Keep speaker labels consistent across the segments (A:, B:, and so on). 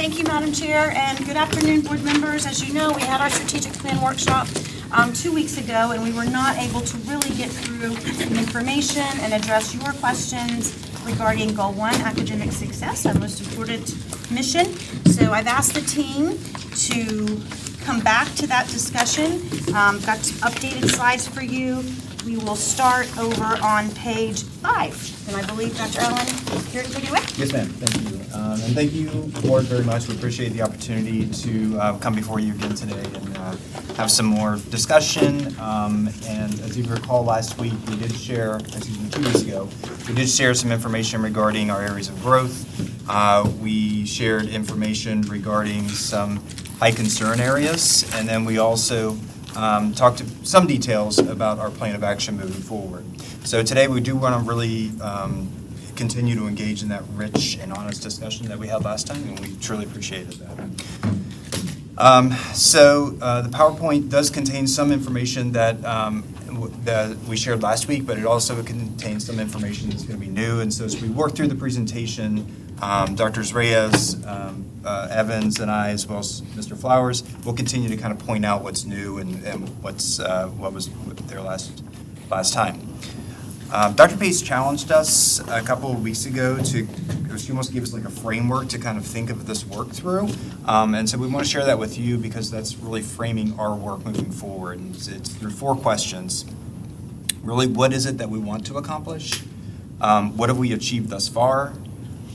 A: Thank you, Madam Chair, and good afternoon, board members. As you know, we had our strategic plan workshop 2 weeks ago, and we were not able to really get through the information and address your questions regarding Goal 1, academic success, our most important mission. So I've asked the team to come back to that discussion. Got some updated slides for you. We will start over on page 5. And I believe Dr. Allen is here to take it away.
B: Yes, ma'am. Thank you. And thank you, board, very much. We appreciate the opportunity to come before you again today and have some more discussion. And as you recall, last week we did share, 2 weeks ago, we did share some information regarding our areas of growth. We shared information regarding some high concern areas, and then we also talked to some details about our plan of action moving forward. So today we do want to really continue to engage in that rich and honest discussion that we had last time, and we truly appreciated that. The PowerPoint does contain some information that we shared last week, but it also contains some information that's going to be new. And so as we work through the presentation, Drs. Reyes, Evans, and I, as well as Mr. Flowers, will continue to kind of point out what's new and what was there last time. Dr. Pace challenged us a couple of weeks ago she almost gave us like a framework to kind of think of this work through. And so we want to share that with you because that's really framing our work moving forward. And it's through 4 questions. Really, what is it that we want to accomplish? What have we achieved thus far?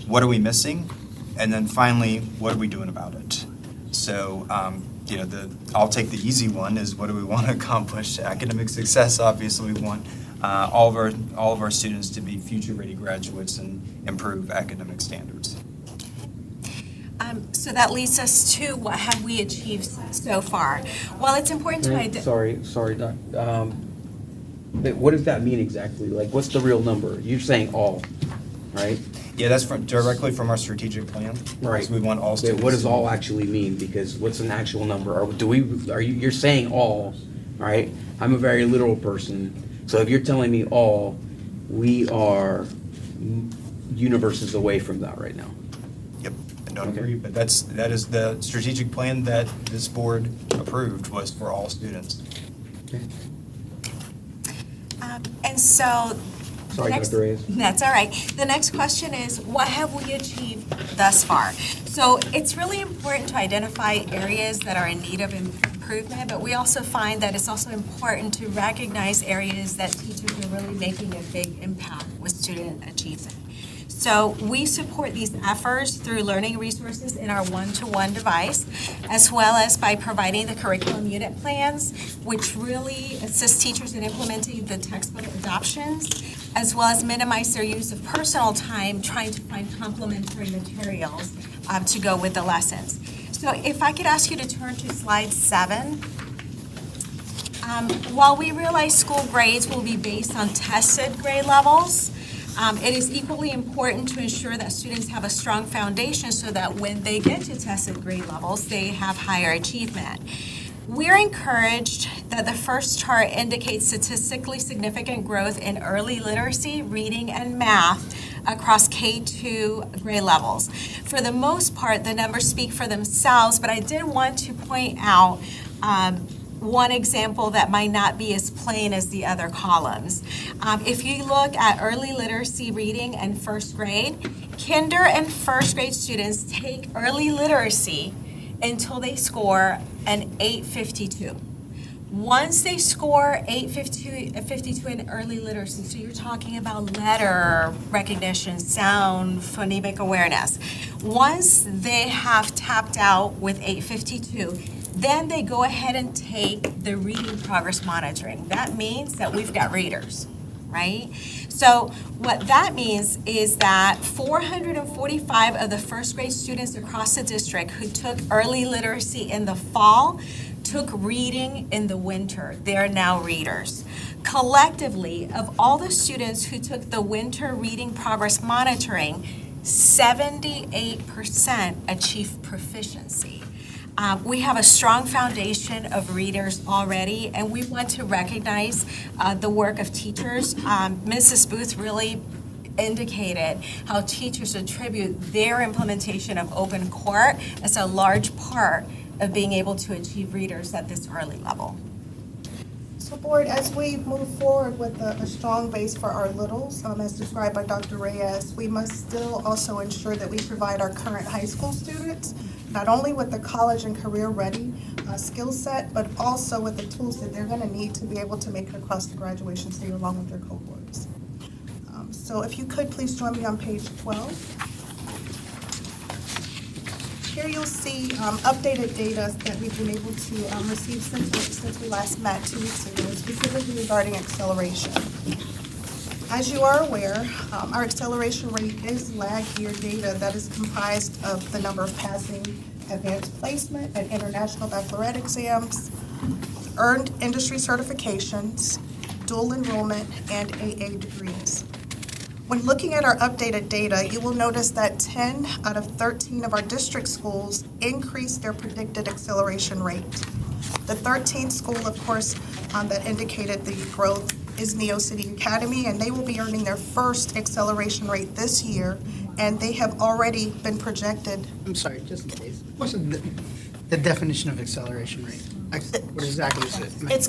B: What are we missing? And then finally, what are we doing about it? So, I'll take the easy one is what do we want to accomplish? Academic success, obviously, we want all of our students to be future-ready graduates and improve academic standards.
C: So that leads us to what have we achieved so far? Well, it's important to identify.
D: Sorry, Doc. What does that mean exactly? Like, what's the real number? You're saying all, right?
B: Yeah, that's directly from our strategic plan.
D: Right.
B: So we want all students.
D: What does all actually mean? Because what's an actual number? You're saying all, right? I'm a very literal person. So if you're telling me all, we are universes away from that right now.
B: Yep, I don't agree, but that is the strategic plan that this board approved was for all students.
D: Okay.
C: And so,
D: Sorry, Dr. Reyes.
C: That's all right. The next question is, what have we achieved thus far? So it's really important to identify areas that are in need of improvement, but we also find that it's also important to recognize areas that teachers are really making a big impact with student achievement. So we support these efforts through learning resources in our one-to-one device, as well as by providing the curriculum unit plans, which really assist teachers in implementing the textbook adoptions, as well as minimize their use of personal time trying to find complementary materials to go with the lessons. So if I could ask you to turn to slide 7. While we realize school grades will be based on tested grade levels, it is equally important to ensure that students have a strong foundation so that when they get to tested grade levels, they have higher achievement. We're encouraged that the first chart indicates statistically significant growth in early literacy, reading, and math across K-2 grade levels. For the most part, the numbers speak for themselves, but I did want to point out one example that might not be as plain as the other columns. If you look at early literacy reading and first grade, kinder and first grade students take early literacy until they score an 852. Once they score 852 in early literacy, so you're talking about letter recognition, sound, phonemic awareness. Once they have tapped out with 852, then they go ahead and take the reading progress monitoring. That means that we've got readers, right? So what that means is that 445 of the first grade students across the district who took early literacy in the fall took reading in the winter. They're now readers. Collectively, of all the students who took the winter reading progress monitoring, 78% achieved proficiency. We have a strong foundation of readers already, and we want to recognize the work of teachers. Mrs. Booth really indicated how teachers attribute their implementation of open court as a large part of being able to achieve readers at this early level.
E: So Board, as we move forward with a strong base for our littles, as described by Dr. Reyes, we must still also ensure that we provide our current high school students not only with the college and career-ready skill set, but also with the tools that they're going to need to be able to make it across the graduation stage along with their cohorts. So if you could, please join me on page 12. Here you'll see updated data that we've been able to receive since we last met 2 weeks ago, specifically regarding acceleration. As you are aware, our acceleration rate is lag year data that is comprised of the number of passing advanced placement and international baccalaureate exams, earned industry certifications, dual enrollment, and AA degrees. When looking at our updated data, you will notice that 10 out of 13 of our district schools increased their predicted acceleration rate. The 13th school, of course, that indicated the growth is Neo City Academy, and they will be earning their first acceleration rate this year, and they have already been projected.
F: I'm sorry, just in case. What's the definition of acceleration rate? What exactly is it?
E: It's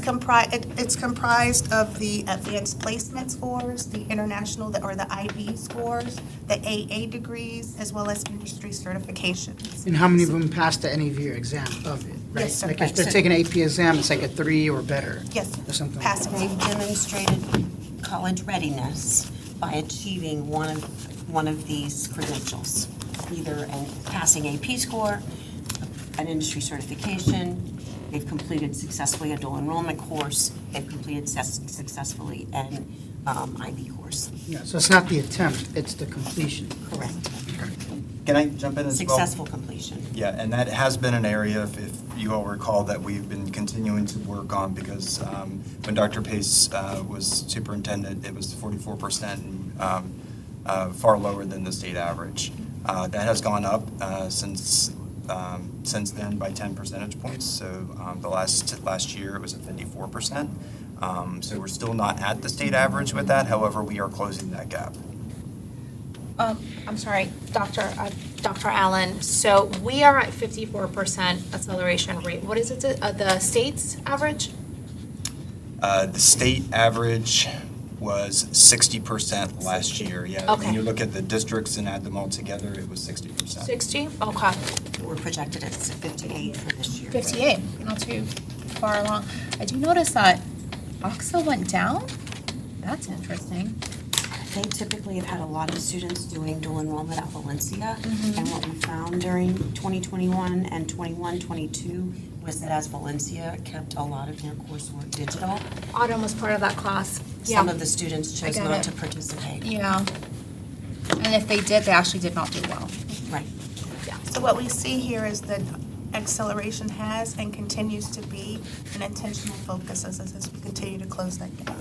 E: comprised of the advanced placement scores, the international or the IB scores, the AA degrees, as well as industry certifications.
F: And how many of them passed the any of your exam of it, right?
E: Yes, sir.
F: Like if they're taking an AP exam, it's like a 3 or better.
E: Yes,
F: Or something like
E: passing.
F: that.
G: They've demonstrated college readiness by achieving one of these credentials, either passing AP score, an industry certification, they've completed successfully a dual enrollment course, they've completed successfully an IB course.
F: Yeah, so it's not the attempt, it's the completion.
G: Correct.
B: Can I jump in as well?
G: Successful completion.
B: Yeah, and that has been an area, if you all recall, that we've been continuing to work on because when Dr. Pace was superintendent, it was 44% and far lower than the state average. That has gone up since then by 10 percentage points. So the last year it was at 54%. So we're still not at the state average with that. However, we are closing that gap.
H: I'm sorry, Dr. Allen. So we are at 54% acceleration rate. What is it, the state's average?
B: The state average was 60% last year. Yeah.
H: Okay.
B: When you look at the districts and add them all together, it was 60%.
H: 60? Okay.
G: We're projected at 58 for this year.
H: 58, not too far along. I do notice that Osceola went down. That's interesting.
G: They typically have had a lot of students doing dual enrollment at Valencia,
H: Mm-hmm.
G: and what we found during 2021 and 21-22 was that as Valencia kept a lot of their coursework digital,
H: Autumn was part of that class.
G: some of the students chose
H: get
G: not
H: it.
G: to participate.
H: Yeah. And if they did, they actually did not do well.
G: Right.
E: So what we see here is that acceleration has and continues to be an intentional focus as we continue to close that gap.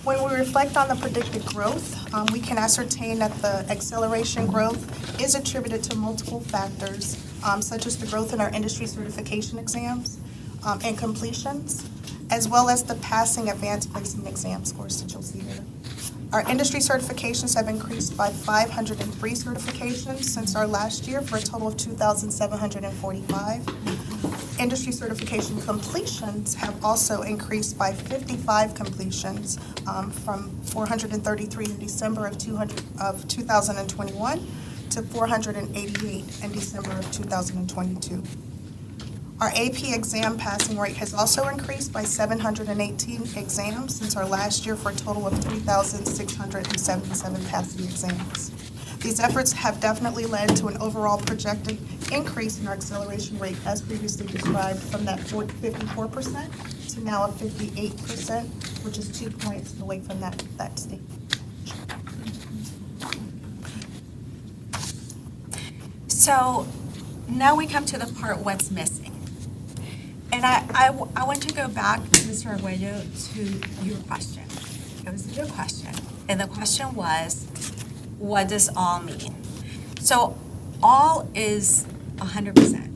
E: When we reflect on the predicted growth, we can ascertain that the acceleration growth is attributed to multiple factors, such as the growth in our industry certification exams and completions, as well as the passing advanced placement exam scores that you'll see there. Our industry certifications have increased by 503 certifications since our last year for a total of 2,745. Industry certification completions have also increased by 55 completions from 433 in December of 2021 to 488 in December of 2022. Our AP exam passing rate has also increased by 718 exams since our last year for a total of 3,677 passing exams. These efforts have definitely led to an overall projected increase in our acceleration rate as previously described from that 54% to now a 58%, which is 2 points away from that state.
C: So now we come to the part what's missing. And I want to go back, Mr. Arguello, to your question. It was a good question. And the question was, what does all mean? So all is 100%,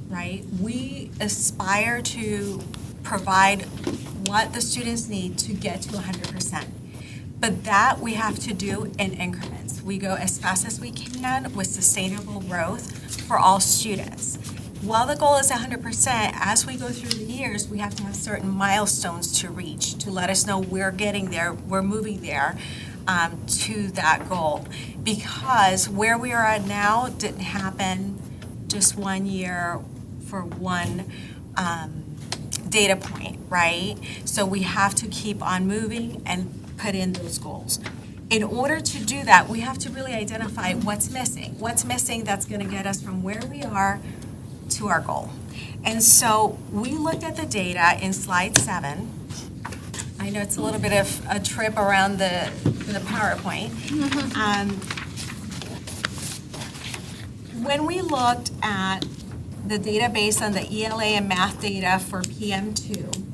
C: right? We aspire to provide what the students need to get to 100%. But that we have to do in increments. We go as fast as we can with sustainable growth for all students. While the goal is 100%, as we go through the years, we have to have certain milestones to reach to let us know we're getting there, we're moving there to that goal. Because where we are at now didn't happen just 1 year for one data point, right? So we have to keep on moving and put in those goals. In order to do that, we have to really identify what's missing. What's missing that's going to get us from where we are to our goal. And so we looked at the data in slide 7. I know it's a little bit of a trip around the PowerPoint. When we looked at the data based on the ELA and math data for PM2,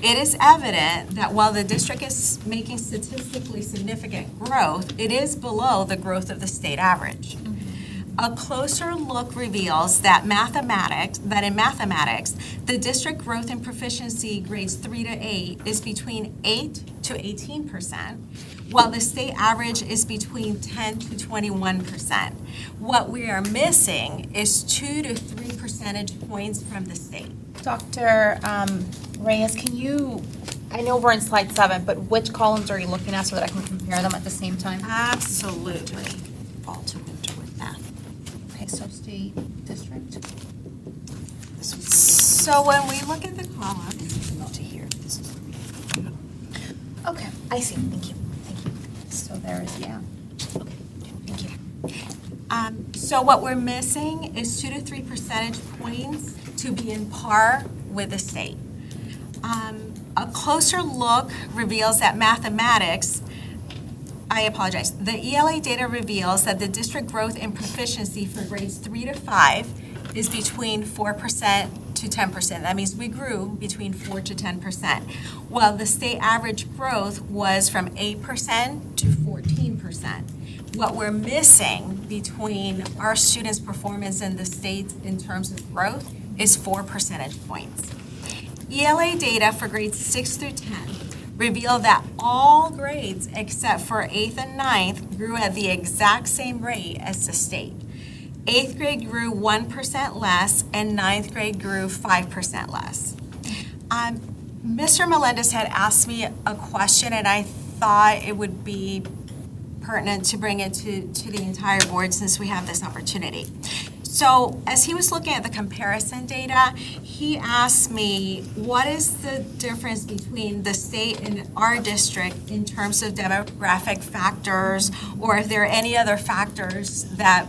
C: it is evident that while the district is making statistically significant growth, it is below the growth of the state average. A closer look reveals that in mathematics, the district growth in proficiency grades 3 to 8 is between 8 to 18%, while the state average is between 10 to 21%. What we are missing is 2 to 3 percentage points from the state.
H: Dr. Reyes, can you, I know we're in slide 7, but which columns are you looking at so that I can compare them at the same time?
C: Absolutely.
G: Fall to winter with math.
H: Okay, so state, district.
G: This was
C: So when we look at the columns,
G: not to here. This is
H: Okay, I see, thank you, thank you. So there is, yeah. Okay, thank you.
C: so what we're missing is 2 to 3 percentage points to be in par with the state. A closer look reveals that mathematics, I apologize, the ELA data reveals that the district growth in proficiency for grades 3 to 5 is between 4% to 10%. That means we grew between 4 to 10%, while the state average growth was from 8% to 14%. What we're missing between our students' performance and the state in terms of growth is 4 percentage points. ELA data for grades 6 through 10 reveal that all grades except for 8th and 9th grew at the exact same rate as the state. 8th grade grew 1% less and 9th grade grew 5% less. Mr. Melendez had asked me a question and I thought it would be pertinent to bring it to the entire board since we have this opportunity. So as he was looking at the comparison data, he asked me, what is the difference between the state and our district in terms of demographic factors, or if there are any other factors that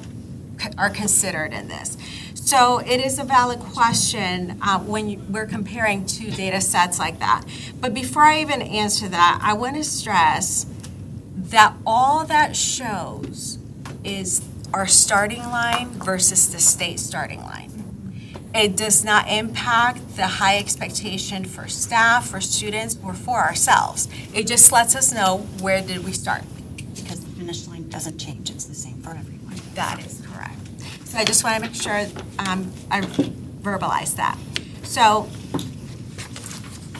C: are considered in this? So it is a valid question when we're comparing two data sets like that. But before I even answer that, I want to stress that all that shows is our starting line versus the state starting line. It does not impact the high expectation for staff, for students, or for ourselves. It just lets us know where did we start.
G: because the finish line doesn't change. It's the same for everyone.
C: That is correct. So I just want to make sure I verbalize that. So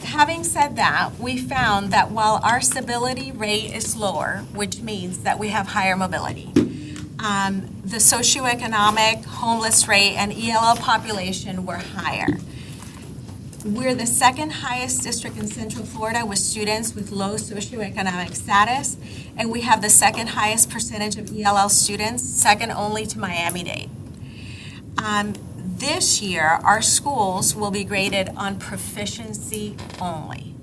C: having said that, we found that while our stability rate is lower, which means that we have higher mobility, the socioeconomic, homeless rate, and ELL population were higher. We're the second highest district in Central Florida with students with low socioeconomic status, and we have the second highest percentage of ELL students, second only to Miami-Dade. This year, our schools will be graded on proficiency only.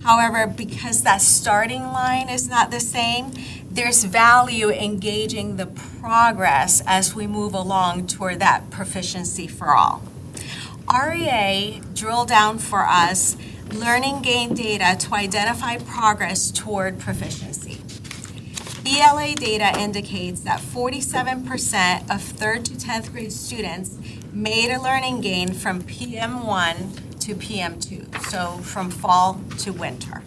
C: However, because that starting line is not the same, there's value in gauging the progress as we move along toward that proficiency for all. REA drilled down for us learning gain data to identify progress toward proficiency. ELA data indicates that 47% of 3rd to 10th grade students made a learning gain from PM1 to PM2, so from fall to winter.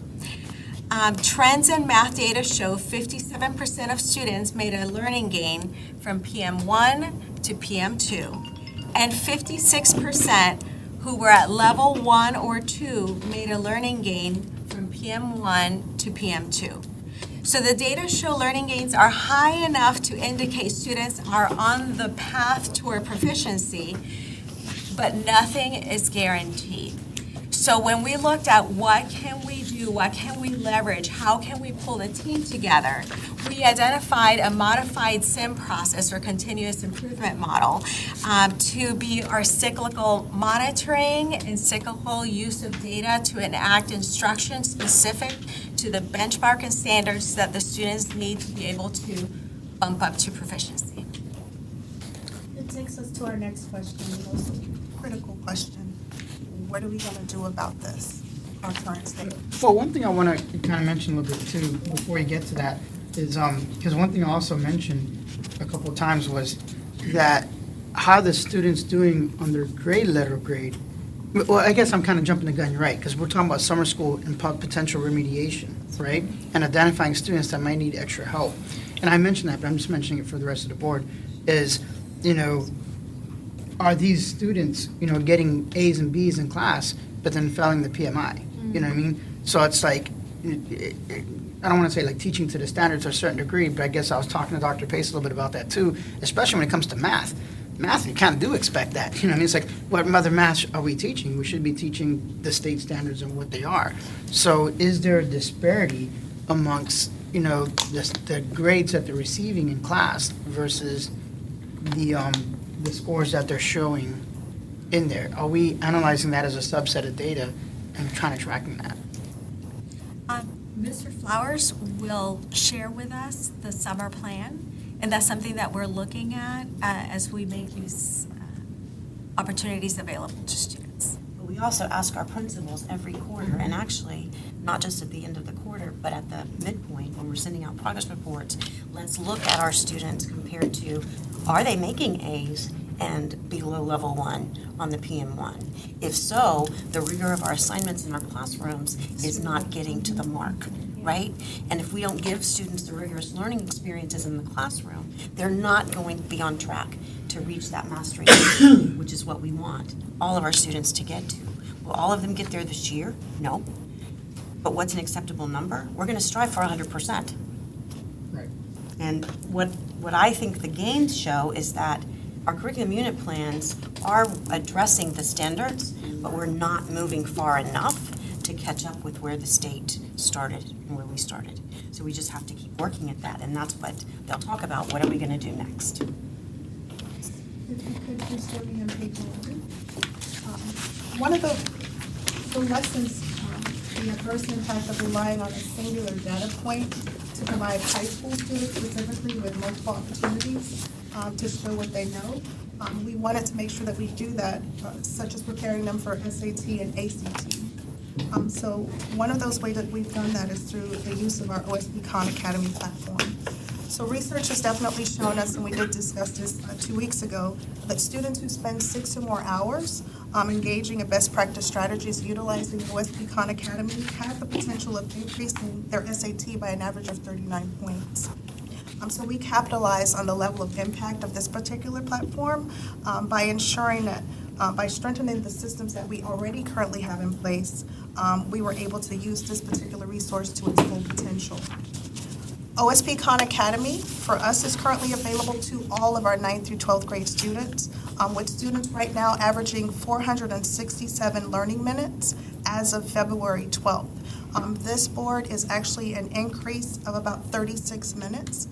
C: Trends in math data show 57% of students made a learning gain from PM1 to PM2, and 56% who were at level 1 or 2 made a learning gain from PM1 to PM2. So the data show learning gains are high enough to indicate students are on the path toward proficiency, but nothing is guaranteed. So when we looked at what can we do, what can we leverage, how can we pull the team together, we identified a modified SIM process or continuous improvement model to be our cyclical monitoring and cyclical use of data to enact instruction specific to the benchmark and standards that the students need to be able to bump up to proficiency.
E: It takes us to our next question, the most critical question. What are we going to do about this, our current state?
F: Well, one thing I want to kind of mention a little bit too, before you get to that, is, because one thing I also mentioned a couple of times was that how the students doing on their grade letter grade. Well, I guess I'm kind of jumping the gun, you're right, because we're talking about summer school and potential remediation, right? And identifying students that might need extra help. And I mentioned that, but I'm just mentioning it for the rest of the board, is, are these students, getting A's and B's in class, but then failing the PMI? You know what I mean? So it's like, I don't want to say like teaching to the standards to a certain degree, but I guess I was talking to Dr. Pace a little bit about that too, especially when it comes to math. Math, you kind of do expect that. You know what I mean? It's like, what other math are we teaching? We should be teaching the state standards and what they are. So is there a disparity amongst, the grades that they're receiving in class versus the scores that they're showing in there? Are we analyzing that as a subset of data and trying to tracking that?
C: Mr. Flowers will share with us the summer plan, and that's something that we're looking at as we make these opportunities available to students.
G: We also ask our principals every quarter, and actually, not just at the end of the quarter, but at the midpoint, when we're sending out progress reports, let's look at our students compared to, are they making A's and below level 1 on the PM1? If so, the rigor of our assignments in our classrooms is not getting to the mark, right? And if we don't give students the rigorous learning experiences in the classroom, they're not going to be on track to reach that mastery, which is what we want all of our students to get to. Will all of them get there this year? No. But what's an acceptable number? We're going to strive for 100%.
F: Right.
G: And what I think the gains show is that our curriculum unit plans are addressing the standards, but we're not moving far enough to catch up with where the state started and where we started. So we just have to keep working at that, and that's what they'll talk about. What are we going to do next?
E: If you could just show me on page 11. One of the lessons, the adverse impact of relying on a singular data point to provide high school students specifically with multiple opportunities to show what they know. We wanted to make sure that we do that, such as preparing them for SAT and ACT. So one of those ways that we've done that is through the use of our OSP Khan Academy platform. So research has definitely shown us, and we did discuss this 2 weeks ago, that students who spend 6 or more hours engaging in best practice strategies utilizing OSP Khan Academy have the potential of increasing their SAT by an average of 39 points. So we capitalize on the level of impact of this particular platform by ensuring that by strengthening the systems that we already currently have in place, we were able to use this particular resource to its full potential. OSP Khan Academy for us is currently available to all of our 9th through 12th grade students, with students right now averaging 467 learning minutes as of February 12th. This board is actually an increase of about 36 minutes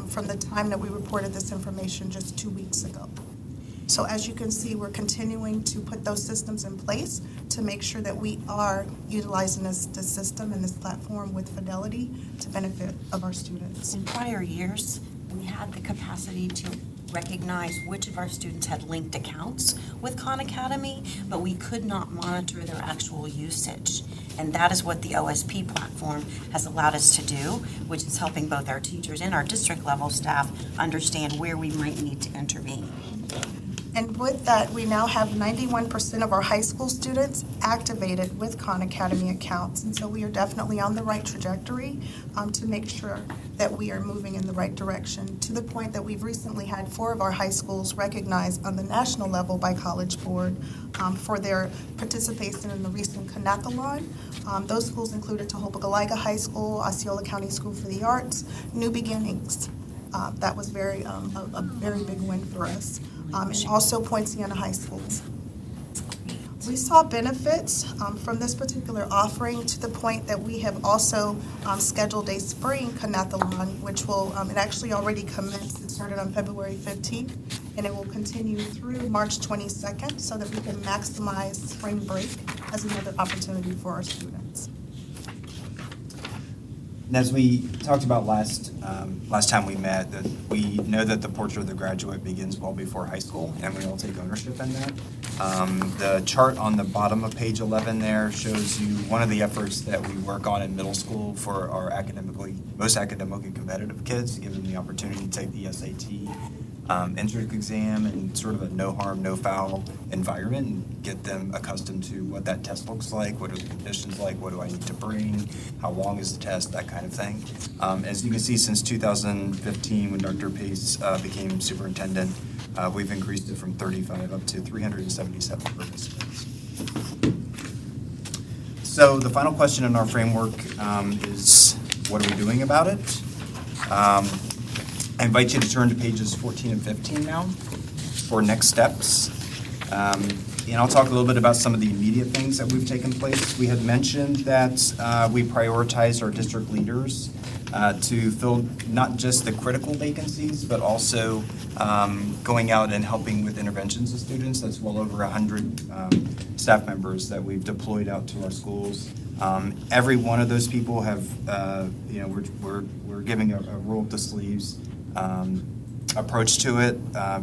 E: from the time that we reported this information just 2 weeks ago. So as you can see, we're continuing to put those systems in place to make sure that we are utilizing this system and this platform with fidelity to benefit of our students.
G: In prior years, we had the capacity to recognize which of our students had linked accounts with Khan Academy, but we could not monitor their actual usage. And that is what the OSP platform has allowed us to do, which is helping both our teachers and our district level staff understand where we might need to intervene.
E: And with that, we now have 91% of our high school students activated with Khan Academy accounts. And so we are definitely on the right trajectory to make sure that we are moving in the right direction, to the point that we've recently had 4 of our high schools recognized on the national level by College Board for their participation in the recent Kanathalon. Those schools included Tohopokalika High School, Osceola County School for the Arts, New Beginnings. That was a very big win for us. And also Point Siena High School. We saw benefits from this particular offering to the point that we have also scheduled a spring Kanathalon, which will, it actually already commenced. It started on February 15th, and it will continue through March 22nd so that we can maximize spring break as another opportunity for our students.
B: And as we talked about last time we met, that we know that the portrait of the graduate begins well before high school, and we all take ownership in that. The chart on the bottom of page 11 there shows you one of the efforts that we work on in middle school for our most academically competitive kids, to give them the opportunity to take the SAT entrance exam in sort of a no harm, no foul environment, and get them accustomed to what that test looks like, what are the conditions like, what do I need to bring, how long is the test, that kind of thing. As you can see, since 2015, when Dr. Pace became superintendent, we've increased it from 35 up to 377 participants. So the final question in our framework is, what are we doing about it? I invite you to turn to pages 14 and 15 now for next steps. And I'll talk a little bit about some of the immediate things that we've taken place. We had mentioned that we prioritized our district leaders to fill not just the critical vacancies, but also going out and helping with interventions of students. That's well over 100 staff members that we've deployed out to our schools. Every one of those people have, we're giving a roll up the sleeves approach to it.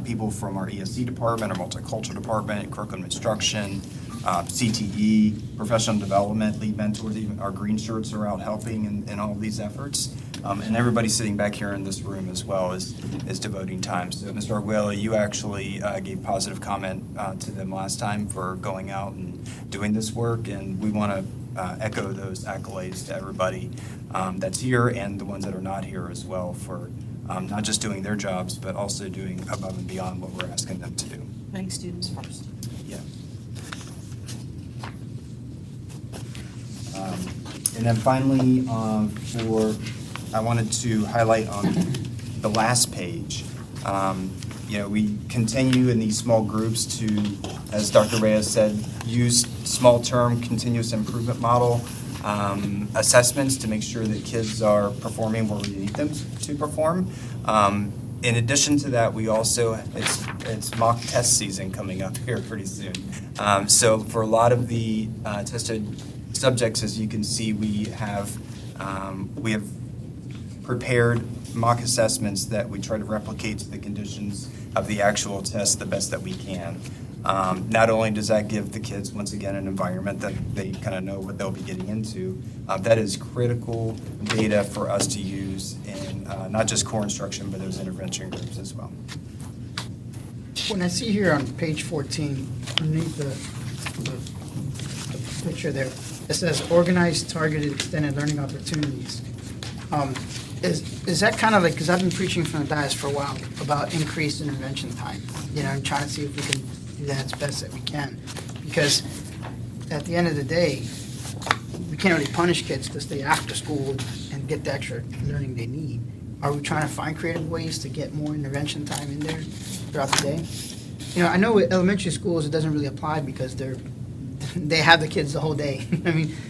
B: People from our ESC department, our multicultural department, curriculum instruction, CTE, professional development, lead mentors, even our green shirts are out helping in all of these efforts. And everybody sitting back here in this room as well is devoting time. So Mr. Arguello, you actually gave positive comment to them last time for going out and doing this work, and we want to echo those accolades to everybody that's here and the ones that are not here as well for not just doing their jobs, but also doing above and beyond what we're asking them to do.
G: Putting students first.
B: Yeah. And then finally, I wanted to highlight on the last page, we continue in these small groups to, as Dr. Reyes said, use small-term continuous improvement model assessments to make sure that kids are performing where we need them to perform. In addition to that, we also, it's mock test season coming up here pretty soon. So for a lot of the tested subjects, as you can see, we have prepared mock assessments that we try to replicate to the conditions of the actual test the best that we can. Not only does that give the kids, once again, an environment that they kind of know what they'll be getting into, that is critical data for us to use in not just core instruction, but those intervention groups as well.
F: When I see here on page 14, underneath the picture there, it says organized, targeted, extended learning opportunities. Is that kind of like, because I've been preaching from the dais for a while about increased intervention time, and trying to see if we can do that as best that we can. Because at the end of the day, we can't really punish kids to stay after school and get the extra learning they need. Are we trying to find creative ways to get more intervention time in there throughout the day? I know with elementary schools it doesn't really apply because they have the kids the whole day.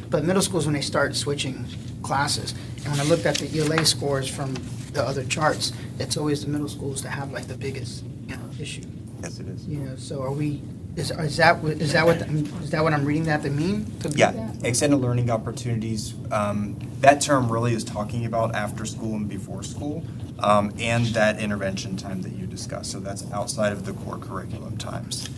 F: But middle schools, when they start switching classes, and when I looked at the ELA scores from the other charts, it's always the middle schools that have like the biggest issue.
B: Yes, it is.
F: So are we? Is that what I'm reading that to mean? To be
B: Yeah,
F: that?
B: extended learning opportunities, that term really is talking about after school and before school, and that intervention time that you discussed. So that's outside of the core curriculum times.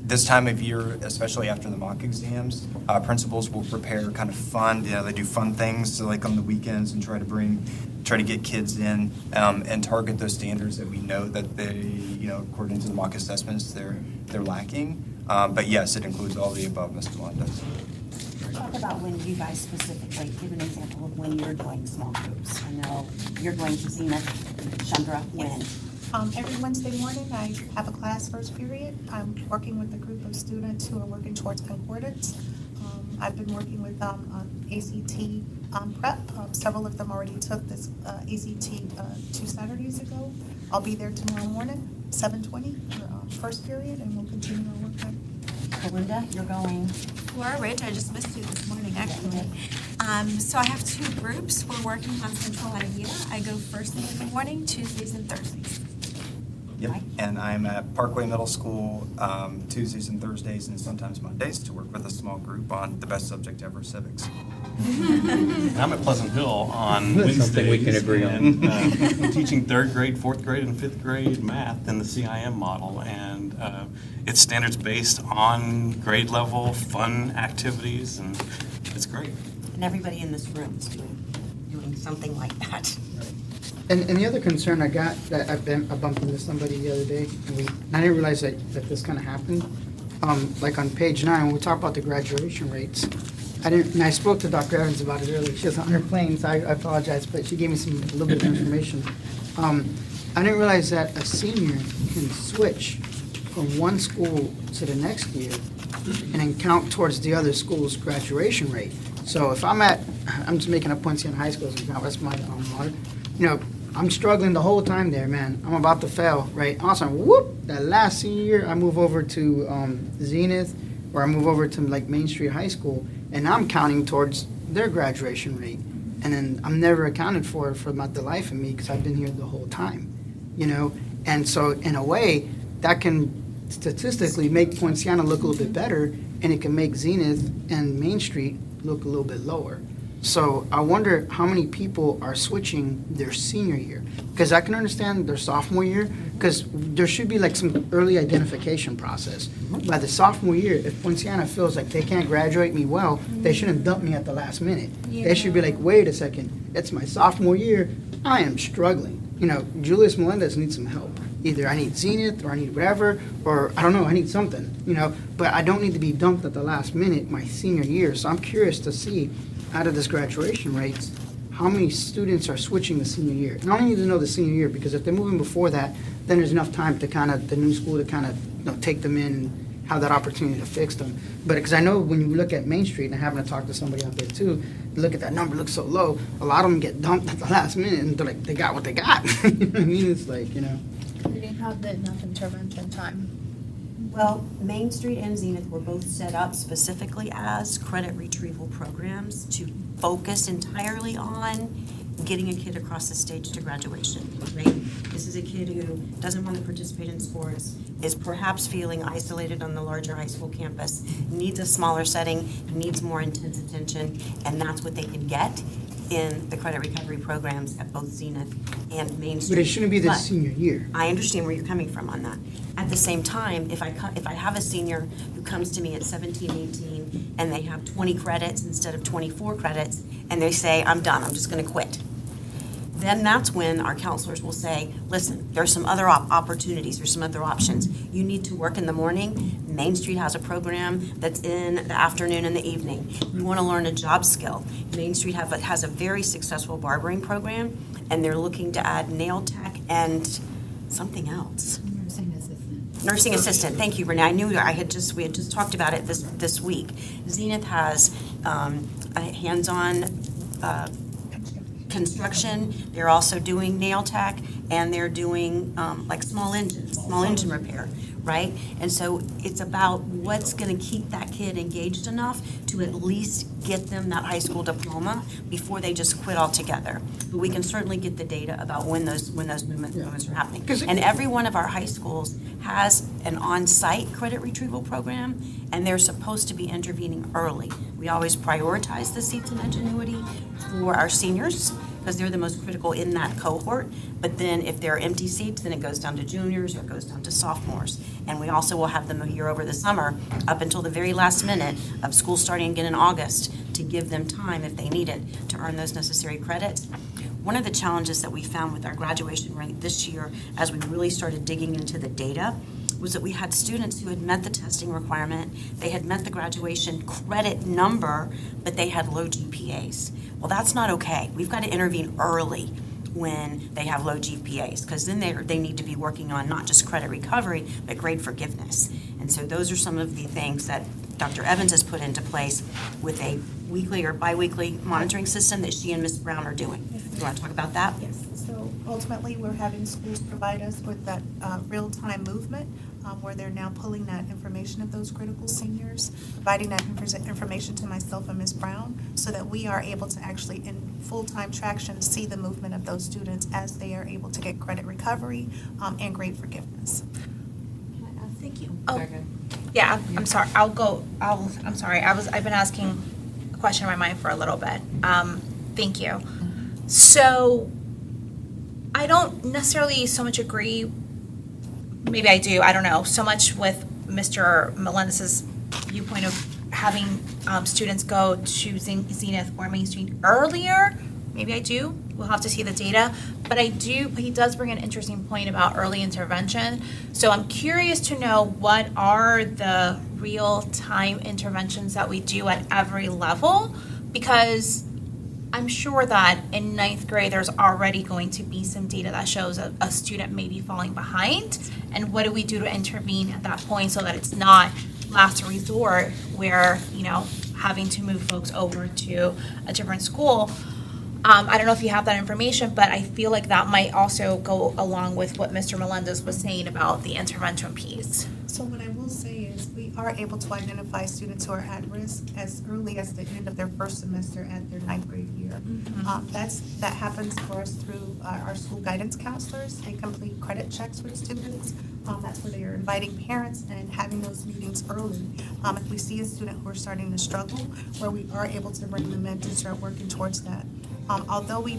B: This time of year, especially after the mock exams, principals will prepare kind of fun, they do fun things, so like on the weekends, and try to get kids in, and target those standards that we know that they, according to the mock assessments, they're lacking. But yes, it includes all the above, Ms. Melendez.
G: Talk about when you guys specifically, give an example of when you're doing small groups. I know you're going to Zenith, Chandra, when?
E: Every Wednesday morning, I have a class first period. I'm working with a group of students who are working towards concordance. I've been working with them on ACT prep. Several of them already took this ACT 2 Saturdays ago. I'll be there tomorrow morning, 7:20 for first period, and we'll continue our work there.
G: Belinda, you're going.
C: Laura Ridge, I just missed you this morning, actually. So I have 2 groups. We're working on Central Idea. I go first thing in the morning, Tuesdays and Thursdays.
B: Yep, and I'm at Parkway Middle School Tuesdays and Thursdays and sometimes Mondays to work with a small group on the best subject ever, civics.
I: And I'm at Pleasant Hill on
D: That's
I: Wednesdays.
D: something we can agree on.
I: And, teaching 3rd grade, 4th grade, and 5th grade math in the CIM model. And it's standards based on grade level, fun activities, and it's great.
G: And everybody in this room is doing something like that.
F: And the other concern I got, that I bumped into somebody the other day, and I didn't realize that this kind of happened. Like on page 9, when we talk about the graduation rates, and I spoke to Dr. Evans about it earlier. She was on her plane, so I apologize, but she gave me a little bit of information. I didn't realize that a senior can switch from one school to the next year and then count towards the other school's graduation rate. So if I'm just making a Poinciana High School as an example, that's my water. I'm struggling the whole time there, man. I'm about to fail, right? Awesome. Whoop! That last senior year, I move over to Zenith, or I move over to like Main Street High School, and I'm counting towards their graduation rate. And then I'm never accounted for about the life of me because I've been here the whole time, And so in a way, that can statistically make Poinciana look a little bit better, and it can make Zenith and Main Street look a little bit lower. So I wonder how many people are switching their senior year. Because I can understand their sophomore year, because there should be like some early identification process. By the sophomore year, if Poinciana feels like they can't graduate me well, they shouldn't dump me at the last minute. They should be like, wait a second, it's my sophomore year, I am struggling. Julius Melendez needs some help. Either I need Zenith, or I need whatever, or I don't know, I need something, But I don't need to be dumped at the last minute my senior year. So I'm curious to see, out of this graduation rates, how many students are switching the senior year. And I only need to know the senior year, because if they're moving before that, then there's enough time to the new school to take them in and have that opportunity to fix them. But because I know when you look at Main Street, and I happen to talk to somebody out there too, look at that number, looks so low, a lot of them get dumped at the last minute, and they're like, they got what they got. You know what I mean? It's like,
H: We didn't have enough intervention time.
G: Well, Main Street and Zenith were both set up specifically as credit retrieval programs to focus entirely on getting a kid across the stage to graduation, right? This is a kid who doesn't want to participate in sports, is perhaps feeling isolated on the larger high school campus, needs a smaller setting, needs more intense attention, and that's what they can get in the credit recovery programs at both Zenith and Main Street.
F: but it shouldn't be the
G: But
F: senior year.
G: I understand where you're coming from on that. At the same time, if I have a senior who comes to me at 17, 18, and they have 20 credits instead of 24 credits, and they say, I'm done, I'm just going to quit, then that's when our counselors will say, listen, there's some other opportunities, there's some other options. You need to work in the morning. Main Street has a program that's in the afternoon and the evening. You want to learn a job skill. Main Street has a very successful barbering program, and they're looking to add nail tech and something else. Nursing assistant, thank you, Renee. I knew we had just talked about it this week. Zenith has a hands-on construction. They're also doing nail tech, and they're doing like small engine repair, right? And so it's about what's going to keep that kid engaged enough to at least get them that high school diploma before they just quit altogether. But we can certainly get the data about when those movements are happening. And every one of our high schools has an on-site credit retrieval program, and they're supposed to be intervening early. We always prioritize the seats and ingenuity for our seniors,
A: because they're the most critical in that cohort. But then if there are empty seats, then it goes down to juniors or it goes down to sophomores. And we also will have them here over the summer up until the very last minute of school starting again in August to give them time, if they need it, to earn those necessary credits. One of the challenges that we found with our graduation rate this year, as we really started digging into the data, was that we had students who had met the testing requirement, they had met the graduation credit number, but they had low GPAs. Well, that's not okay. We've got to intervene early when they have low GPAs, because then they need to be working on not just credit recovery, but grade forgiveness. And so those are some of the things that Dr. Evans has put into place with a weekly or biweekly monitoring system that she and Ms. Brown are doing. You want to talk about that?
E: Yes, so ultimately, we're having schools provide us with that real-time movement where they're now pulling that information of those critical seniors, providing that information to myself and Ms. Brown so that we are able to actually, in full-time traction, see the movement of those students as they are able to get credit recovery and grade forgiveness.
C: Thank you.
H: Oh, yeah, I'm sorry, I'm sorry, I've been asking a question in my mind for a little bit. Thank you. So, I don't necessarily so much agree, maybe I do, I don't know, so much with Mr. Melendez's viewpoint of having students go to Zenith or Main Street earlier. Maybe I do. We'll have to see the data. But he does bring an interesting point about early intervention. So I'm curious to know what are the real-time interventions that we do at every level? Because I'm sure that in ninth grade, there's already going to be some data that shows a student may be falling behind. And what do we do to intervene at that point so that it's not last resort where, having to move folks over to a different school? I don't know if you have that information, but I feel like that might also go along with what Mr. Melendez was saying about the intervention piece.
E: So what I will say is we are able to identify students who are at risk as early as the end of their first semester at their ninth grade year. That happens for us through our school guidance counselors. They complete credit checks with students. That's where they are inviting parents and having those meetings early. If we see a student who are starting to struggle, where we are able to bring them in to start working towards that. Although we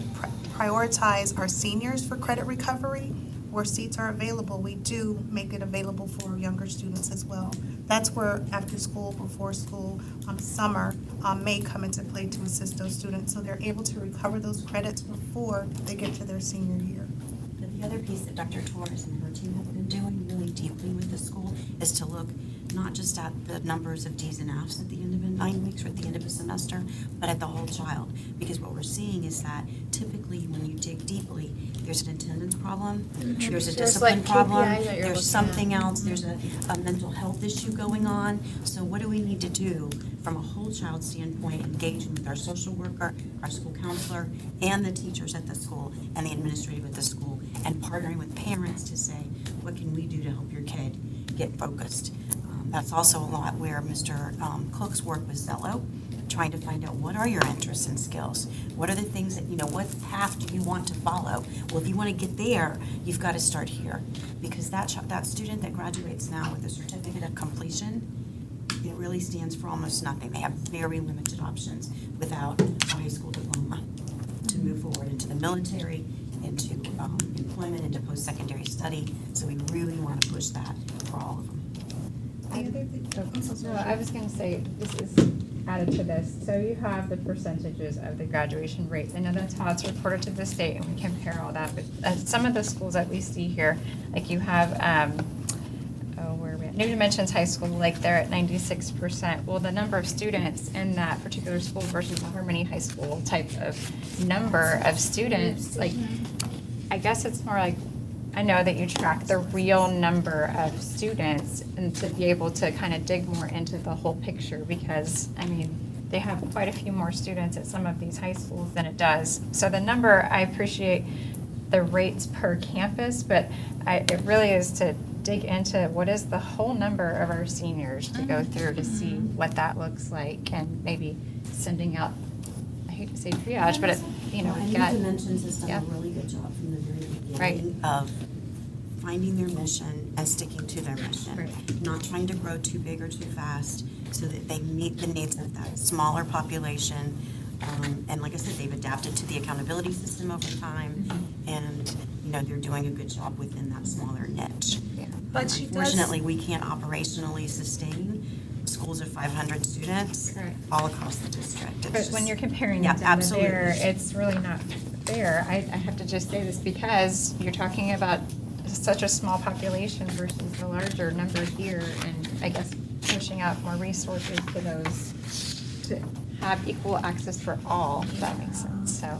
E: prioritize our seniors for credit recovery, where seats are available, we do make it available for younger students as well. That's where after school, before school, summer may come into play to assist those students so they're able to recover those credits before they get to their senior year.
A: But the other piece that Dr. Torres and her team have been doing really deeply with the school is to look not just at the numbers of D's and F's at the end of 9 weeks or at the end of a semester, but at the whole child. Because what we're seeing is that typically when you dig deeply, there's an attendance problem, there's a discipline problem, there's something else, there's a mental health issue going on. So what do we need to do from a whole child standpoint, engaging with our social worker, our school counselor, and the teachers at the school, and the administrative at the school, and partnering with parents to say, what can we do to help your kid get focused? That's also a lot where Mr. Cook's work with Zello, trying to find out what are your interests and skills? What are the things that, what path do you want to follow? Well, if you want to get there, you've got to start here. Because that student that graduates now with a certificate of completion, it really stands for almost nothing. They have very limited options without a high school diploma to move forward into the military, into employment, into post-secondary study. So we really want to push that for all of them.
J: No, I was going to say, this is added to this. So you have the percentages of the graduation rates. I know that's how it's reported to the state, and we compare all that. But some of the schools that we see here, like you have, where are we at? New Dimensions High School, like they're at 96%. Well, the number of students in that particular school versus the Harmony High School type of number of students, like, I guess it's more like, I know that you track the real number of students and to be able to kind of dig more into the whole picture because, they have quite a few more students at some of these high schools than it does. So the number, I appreciate the rates per campus, but it really is to dig into what is the whole number of our seniors to go through to see what that looks like and maybe sending out, I hate to say triage, but
A: And New Dimensions has done a really good job from the very beginning of finding their mission and sticking to their mission. Not trying to grow too big or too fast so that they meet the needs of that smaller population
G: And like I said, they've adapted to the accountability system over time, and, you know, they're doing a good job within that smaller niche.
H: But she does-
G: Unfortunately, we can't operationally sustain schools of 500 students
J: Correct.
G: all across the district. It's
J: But when
G: just-
J: you're comparing
G: Yeah,
J: it down to
G: absolutely.
J: there, it's really not fair. I have to just say this because you're talking about such a small population versus the larger number here, and I guess pushing out more resources to those to have equal access for all, if that makes sense, so.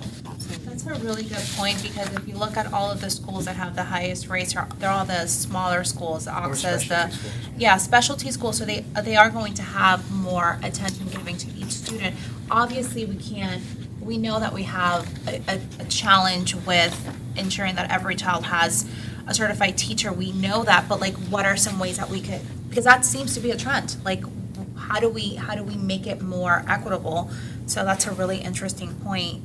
H: That's a really good point, because if you look at all of the schools that have the highest rates, they're all the smaller schools, the Oxas,
F: specialty schools.
H: yeah, specialty schools, so they are going to have more attention giving to each student. Obviously, we know that we have a challenge with ensuring that every child has a certified teacher, we know that, but like, what are some ways that we could, because that seems to be a trend, like, how do we make it more equitable? So that's a really interesting point.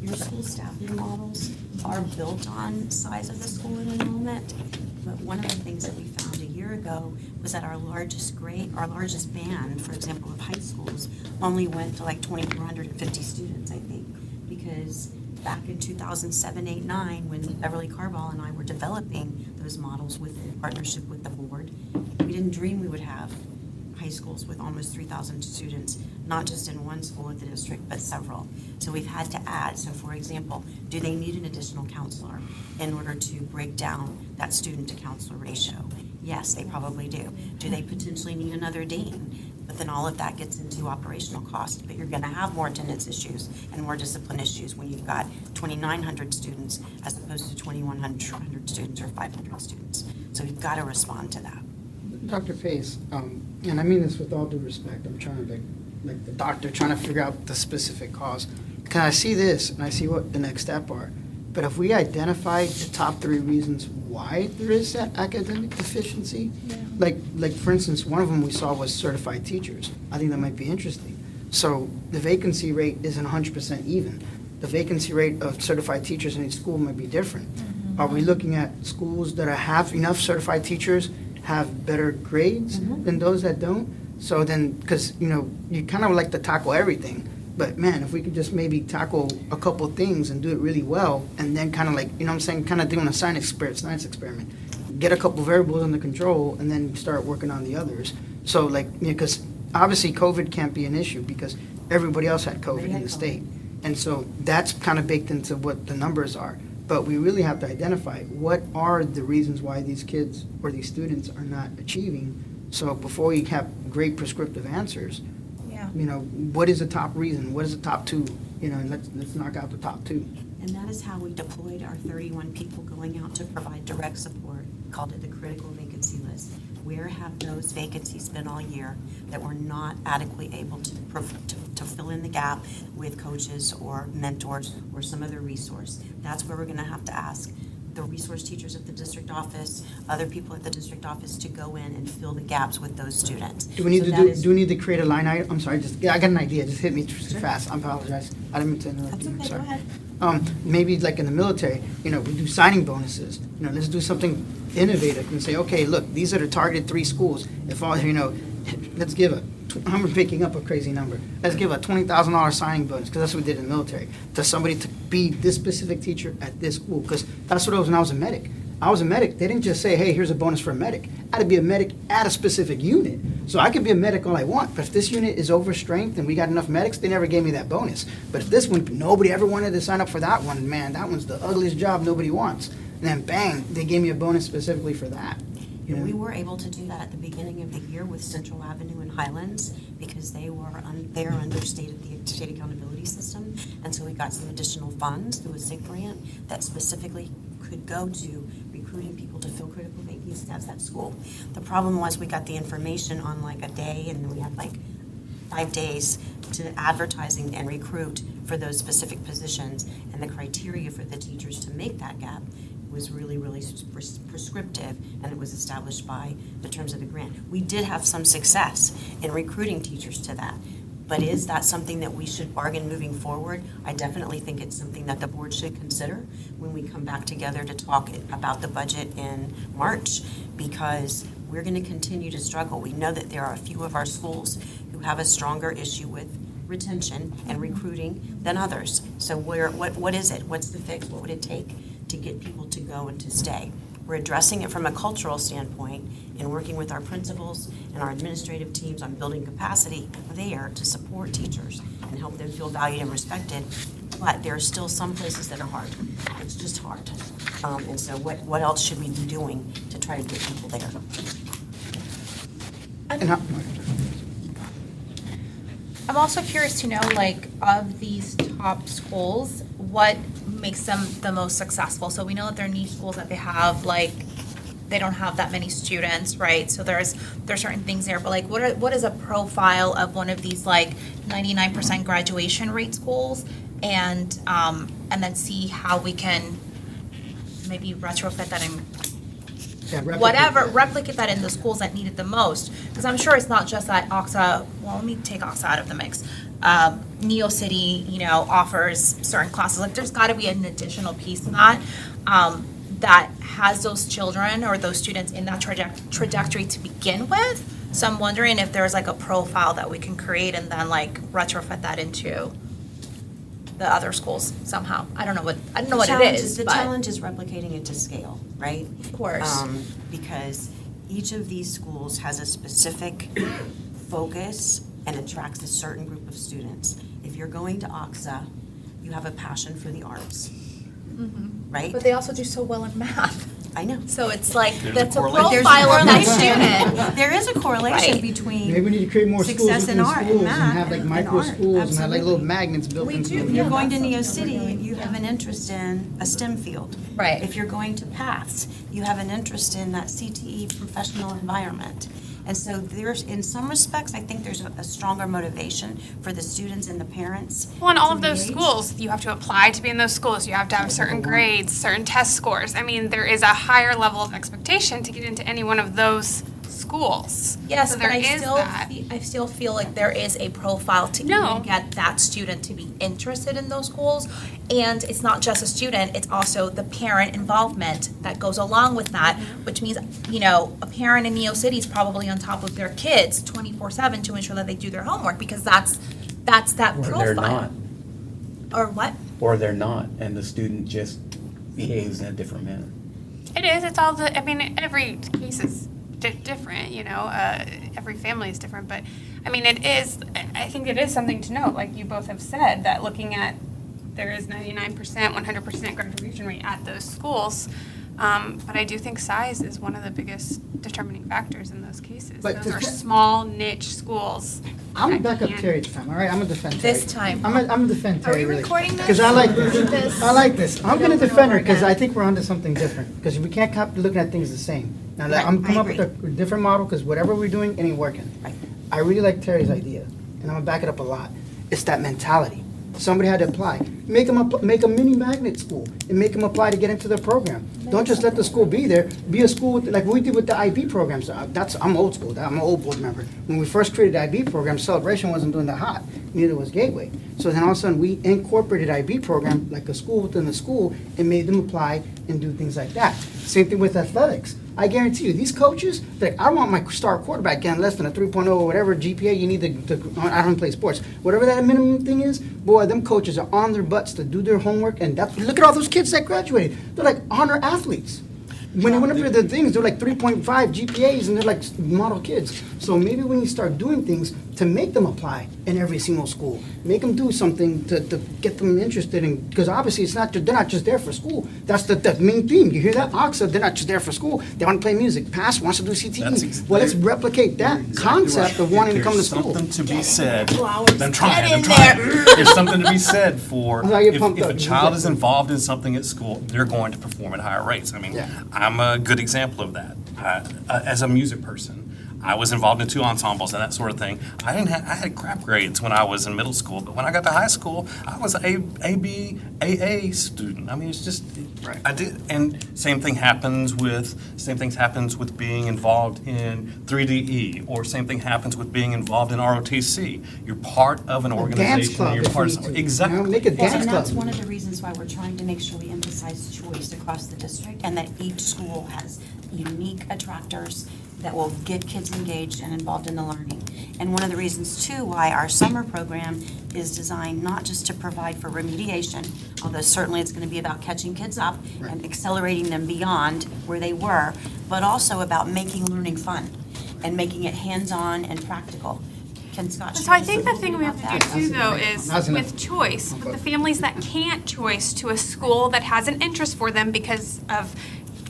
G: Your school staffing models are built on size of the school and enrollment, but one of the things that we found a year ago was that our largest band, for example, of high schools, only went to like 2,450 students, I think, because back in 2007, 8, 9, when Beverly Carball and I were developing those models in partnership with the board, we didn't dream we would have high schools with almost 3,000 students, not just in one school at the district, but several. So we've had to add. So for example, do they need an additional counselor in order to break down that student to counselor ratio? Yes, they probably do. Do they potentially need another dean? But then all of that gets into operational cost. But you're going to have more attendance issues and more discipline issues when you've got 2,900 students as opposed to 2,100 students or 500 students. So we've got to respond to that.
F: Dr. Pace, and I mean this with all due respect, I'm trying to, like the doctor, trying to figure out the specific cause. Can I see this and I see what the next step are? But if we identify the top 3 reasons why there is that academic deficiency, like for instance, one of them we saw was certified teachers. I think that might be interesting. So the vacancy rate isn't 100% even. The vacancy rate of certified teachers in each school might be different. Are we looking at schools that have enough certified teachers have better grades than those that don't? So then, because, you know, you kind of like to tackle everything, but man, if we could just maybe tackle a couple of things and do it really well, and then kind of like, you know what I'm saying, kind of doing a science experiment, get a couple variables under control, and then start working on the others. So like, you know, because obviously COVID can't be an issue because everybody else had COVID in the state. And so that's kind of baked into what the numbers are. But we really have to identify what are the reasons why these kids or these students are not achieving. So before we have great prescriptive answers,
H: Yeah.
F: you know, what is the top reason? What is the top 2? You know, and let's knock out the top 2.
G: And that is how we deployed our 31 people going out to provide direct support, called it the critical vacancy list. Where have those vacancies been all year that we're not adequately able to fill in the gap with coaches or mentors or some other resource? That's where we're going to have to ask the resource teachers at the district office, other people at the district office to go in and fill the gaps with those students.
F: Do we need
G: So
F: to
G: that is-
F: do we need to create a line item? I'm sorry, I got an idea. Just hit me fast. I apologize. I didn't mean to interrupt
G: That's
F: you. I'm
G: okay, go
F: sorry.
G: ahead.
F: Maybe like in the military, you know, we do signing bonuses. You know, let's do something innovative and say, okay, look, these are the targeted 3 schools. If all, you know, let's give I'm picking up a crazy number. Let's give a $20,000 signing bonus, because that's what we did in the military, to somebody to be this specific teacher at this school, because that's what it was when I was a medic. I was a medic. They didn't just say, hey, here's a bonus for a medic. I had to be a medic at a specific unit. So I can be a medic all I want, but if this unit is overstrength and we got enough medics, they never gave me that bonus. But if this one, nobody ever wanted to sign up for that one, man, that one's the ugliest job nobody wants. And then bang, they gave me a bonus specifically for that. You know?
G: We were able to do that at the beginning of the year with Central Avenue and Highlands because they are under the state accountability system. And so we got some additional funds through a SIG grant that specifically could go to recruiting people to fill critical vacancies at that school. The problem was we got the information on like a day, and then we had like 5 days to advertising and recruit for those specific positions, and the criteria for the teachers to make that gap was really, really prescriptive, and it was established by the terms of the grant. We did have some success in recruiting teachers to that, but is that something that we should bargain moving forward? I definitely think it's something that the board should consider when we come back together to talk about the budget in March, because we're going to continue to struggle. We know that there are a few of our schools who have a stronger issue with retention and recruiting than others. So what is it? What's the fix? What would it take to get people to go and to stay? We're addressing it from a cultural standpoint and working with our principals and our administrative teams on building capacity there to support teachers and help them feel valued and respected. But there are still some places that are hard. It's just hard. And so what else should we be doing to try to get people there?
F: And
H: I'm also curious to know, like, of these top schools, what makes them the most successful? So we know that there are niche schools that they have, like, they don't have that many students, right? So there's certain things there, but like, what is a profile of one of these, like, 99% graduation rate schools? And then see how we can maybe retrofit that in replicate that in the schools that need it the most. Because I'm sure it's not just that Oxa, well, let me take Oxa out of the mix. Neo City, offers certain classes. Like, there's got to be an additional piece of that that has those children or those students in that trajectory to begin with. So I'm wondering if there's like a profile that we can create and then like retrofit that into the other schools somehow. I don't know what it is.
G: The
H: but
G: challenge is replicating it to scale, right?
H: Of course.
G: Because each of these schools has a specific focus and attracts a certain group of students. If you're going to Oxa, you have a passion for the arts, right?
H: But they also do so well in math.
G: I know.
H: So it's like,
I: There's
H: that's a
I: a correlation.
H: profile of that student.
G: There is a correlation
H: Right.
G: between
F: maybe we need to create more schools
G: success
F: within
G: in art and
F: schools and
G: math
F: have like
G: and
F: micro
G: art.
F: schools and have like little
G: Absolutely.
F: magnets built
H: We
F: into
H: do.
F: them.
G: If you're going to
H: that's
G: Neo
H: something
G: City,
H: we're doing.
G: you have an interest in a STEM field.
H: Right.
G: If you're going to Paths, you have an interest in that CTE professional environment. And so there's, in some respects, I think there's a stronger motivation for the students and the parents.
K: Well, in all
G: to
K: of those
G: engage.
K: schools, you have to apply to be in those schools. You have to have certain grades, certain test scores. I mean, there is a higher level of expectation to get into any one of those schools.
H: Yes,
K: So
H: but
K: there is that.
H: I still feel like there is a profile to
K: No.
H: even get that student to be interested in those schools. And it's not just a student, it's also the parent involvement that goes along with that, which means, a parent in Neo City is probably on top of their kids 24/7 to ensure that they do their homework, because that's that
D: Or
H: profile.
D: they're not,
H: Or what?
D: or they're not, and the student just behaves in a different manner.
K: It is. It's all the. I mean, every case is different. Every family is different. But I mean, it is. I think it is something to note. Like you both have said, that looking at there is 99%, 100% graduation rate at those schools. But I do think size is one of the biggest determining factors in those cases.
F: But
K: Those
F: to-
K: are small niche schools.
F: I'm
K: that
F: back up
K: can't-
F: Terry this time, all right? I'm gonna defend Terry.
H: This time.
F: I'm gonna defend
H: Are
F: Terry.
H: we recording this?
F: Because I like this.
H: This-
F: I like this. I'm gonna
H: over and
F: defend her
H: over
F: because
H: again.
F: I think we're onto something different. Because we can't keep looking at things the same. Now,
G: Right,
F: I'm
G: I
F: coming up with
G: agree.
F: a different model because whatever we're doing, it ain't working.
G: Right.
F: I really like Terry's idea, and I'm gonna back it up a lot. It's that mentality. Somebody had to apply. Make a mini magnet school and make them apply to get into the program. Don't just let the school be there. Be a school with, like we did with the IB programs. I'm old school. I'm an old board member. When we first created the IB program, Celebration wasn't doing that hot. Neither was Gateway. So then all of a sudden we incorporated IB program like a school within the school and made them apply and do things like that. Same thing with athletics. I guarantee you, these coaches, like, I want my star quarterback getting less than a 3.0 or whatever GPA you need to I don't play sports. Whatever that minimum thing is, boy, them coaches are on their butts to do their homework, and look at all those kids that graduated. They're like honor athletes. When they went up for the things, they're like 3.5 GPAs, and they're like model kids. So maybe when you start doing things to make them apply in every single school, make them do something to get them interested in, because obviously they're not just there for school. That's the main theme. You hear that? Oxa, they're not just there for school. They want to play music. Pass wants to do CTE. Well, let's replicate that concept of wanting to come to school.
I: There's something to be said. I'm
H: Get
I: trying.
H: in there.
I: There's something to be said for
F: That's how you
I: if
F: pumped
I: a
F: up.
I: child is involved in something at school, they're going to perform at higher rates. I mean,
F: Yeah.
I: I'm a good example of that. As a music person, I was involved in 2 ensembles and that sort of thing. I had crap grades when I was in middle school, but when I got to high school, I was a AA student. I mean, it's just I did. And same thing happens with being involved in 3DE, or same thing happens with being involved in ROTC. You're part of an organization.
F: Dance club
I: You're
F: if
I: part
F: you
I: of
F: need
I: something.
F: to.
I: Exactly.
F: You know, make a
G: Well,
F: dance
G: and that's
F: club.
G: one of the reasons why we're trying to make sure we emphasize choice across the district, and that each school has unique attractors that will get kids engaged and involved in the learning. And one of the reasons too why our summer program is designed not just to provide for remediation, although certainly it's going to be about catching kids up and accelerating them beyond where they were, but also about making learning fun and making it hands-on and practical. Can Scott
K: So
G: share
K: I
G: just
K: think
G: a
K: the thing we
G: little
K: have
G: bit
K: to
G: about
K: do
G: that?
K: too, though, is with choice, with the families that can't choice to a school that has an interest for them because of